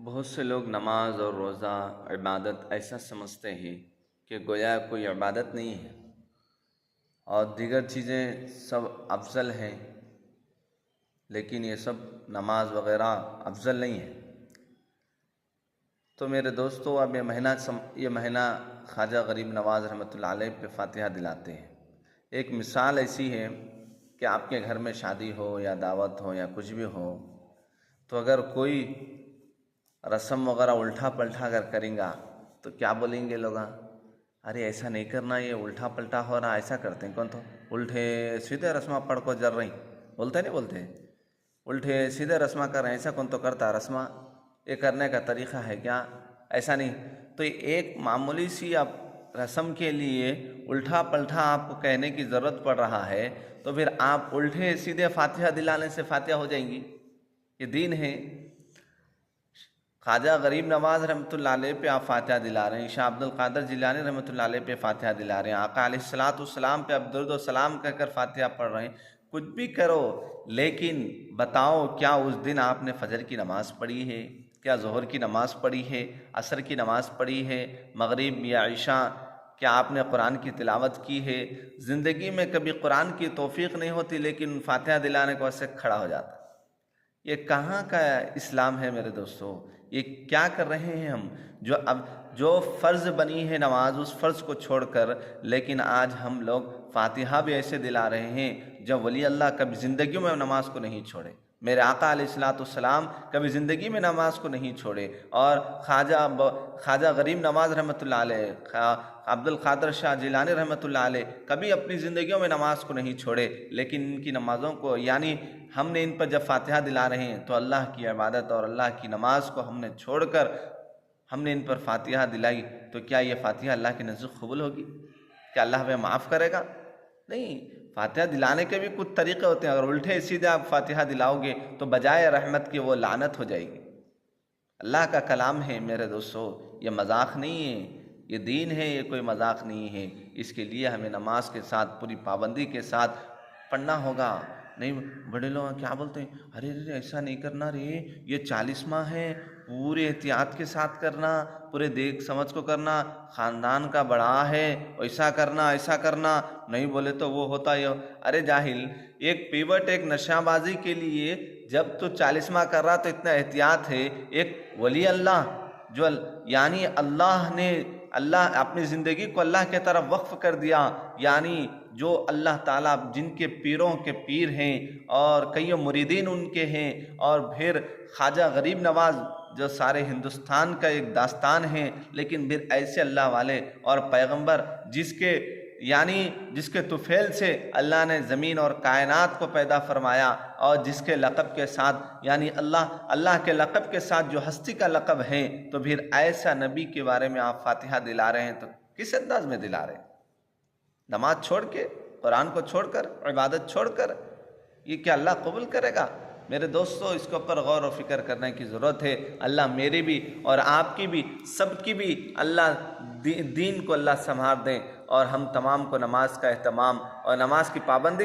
بہت سے لوگ نماز اور روزہ عبادت ایسا سمجھتے ہیں کہ گویا کوئی عبادت نہیں ہے اور دیگر چیزیں سب افضل ہیں، لیکن یہ سب نماز وغیرہ افضل نہیں ہے۔ تو میرے دوستو، اب یہ مہینہ خواجہ غریب نواز رحمۃ اللہ علیہ پہ فاتحہ دلاتے ہیں۔ ایک مثال ایسی ہے کہ آپ کے گھر میں شادی ہو یا دعوت ہو یا کچھ بھی ہو، تو اگر کوئی رسم وغیرہ الٹا پلٹا اگر کریں گا تو کیا بولیں گے لوگ؟ ارے ایسا نہیں کرنا، یہ الٹا پلٹا ہو رہا، ایسا کرتے ہیں کون تو الٹے سیدھے رسمہ پڑھ کو جر رہی، بولتے نہیں بولتے؟ الٹے سیدھے رسمہ کر رہے ہیں، ایسا کون تو کرتا رسمہ؟ یہ کرنے کا طریقہ ہے کیا؟ ایسا نہیں۔ تو ایک معمولی سی اب رسم کے لیے الٹا پلٹا آپ کو کہنے کی ضرورت پڑ رہا ہے، تو پھر آپ الٹے سیدھے فاتحہ دلانے سے فاتحہ ہو جائیں گی؟ یہ دین ہے؟ خواجہ غریب نواز رحمۃ اللہ علیہ پہ آپ فاتحہ دلا رہے ہیں، شاہ عبد القادر جیلانی رحمۃ اللہ علیہ پہ فاتحہ دلا رہے ہیں، آقا علیہ الصلوۃ والسلام پہ اب درود و سلام کہہ کر فاتحہ پڑھ رہے ہیں، کچھ بھی کرو، لیکن بتاؤ کیا اس دن آپ نے فجر کی نماز پڑھی ہے؟ کیا ظہر کی نماز پڑھی ہے؟ عصر کی نماز پڑھی ہے؟ مغرب یا عشاء کیا آپ نے قرآن کی تلاوت کی ہے؟ زندگی میں کبھی قرآن کی توفیق نہیں ہوتی، لیکن فاتحہ دلانے کو ویسے کھڑا ہو جاتا۔ یہ کہاں کا اسلام ہے میرے دوستو؟ یہ کیا کر رہے ہیں ہم؟ جو فرض بنی ہے نماز، اس فرض کو چھوڑ کر، لیکن آج ہم لوگ فاتحہ بھی ایسے دلا رہے ہیں جب ولی اللہ کبھی زندگیوں میں نماز کو نہیں چھوڑے، میرے آقا علیہ الصلوۃ والسلام کبھی زندگی میں نماز کو نہیں چھوڑے، اور خواجہ غریب نواز رحمۃ اللہ علیہ، عبد القادر شاہ جیلانی رحمۃ اللہ علیہ کبھی اپنی زندگیوں میں نماز کو نہیں چھوڑے، لیکن ان کی نمازوں کو، یعنی ہم نے ان پر جب فاتحہ دلا رہے ہیں تو اللہ کی عبادت اور اللہ کی نماز کو ہم نے چھوڑ کر ہم نے ان پر فاتحہ دلائی، تو کیا یہ فاتحہ اللہ کی نزد قبول ہوگی؟ کیا اللہ ہمیں معاف کرے گا؟ نہیں۔ فاتحہ دلانے کے بھی کچھ طریقے ہوتے ہیں، اگر الٹے سیدھے آپ فاتحہ دلاؤ گے تو بجائے رحمت کی وہ لعنت ہو جائے گی۔ اللہ کا کلام ہے میرے دوستو، یہ مذاق نہیں ہے، یہ دین ہے، یہ کوئی مذاق نہیں ہے۔ اس کے لیے ہمیں نماز کے ساتھ پوری پابندی کے ساتھ پڑھنا ہوگا۔ نہیں، بڑے لوگ کیا بولتے ہیں، ارے ایسا نہیں کرنا رے، یہ 40واں ہے، پورے احتیاط کے ساتھ کرنا، پورے دیکھ سمجھ کو کرنا، خاندان کا بڑا ہے، ایسا کرنا ایسا کرنا، نہیں بولے تو وہ ہوتا ہے۔ ارے جاہل، ایک پیوٹ ایک نشہ بازی کے لیے جب تو 40واں کر رہا تو اتنا احتیاط ہے، ایک ولی اللہ جو یعنی اللہ اپنی زندگی کو اللہ کے طرف وقف کر دیا، یعنی جو اللہ تعالیٰ جن کے پیروں کے پیر ہیں اور کئی مریدین ان کے ہیں، اور پھر خواجہ غریب نواز جو سارے ہندوستان کا ایک داستان ہے، لیکن پھر ایسے اللہ والے اور پیغمبر جس کے طفیل سے اللہ نے زمین اور کائنات کو پیدا فرمایا، اور جس کے لقب کے ساتھ، یعنی اللہ کے لقب کے ساتھ جو ہستی کا لقب ہے، تو پھر ایسا نبی کے بارے میں آپ فاتحہ دلا رہے ہیں تو کس انداز میں دلا رہے ہیں؟ نماز چھوڑ کے، قرآن کو چھوڑ کر، عبادت چھوڑ کر، یہ کیا اللہ قبول کرے گا؟ میرے دوستو، اس کے اوپر غور و فکر کرنے کی ضرورت ہے۔ اللہ میری بھی اور آپ کی بھی، سب کی بھی اللہ دین کو اللہ سنوار دیں، اور ہم تمام کو نماز کا اہتمام اور نماز کی پابندی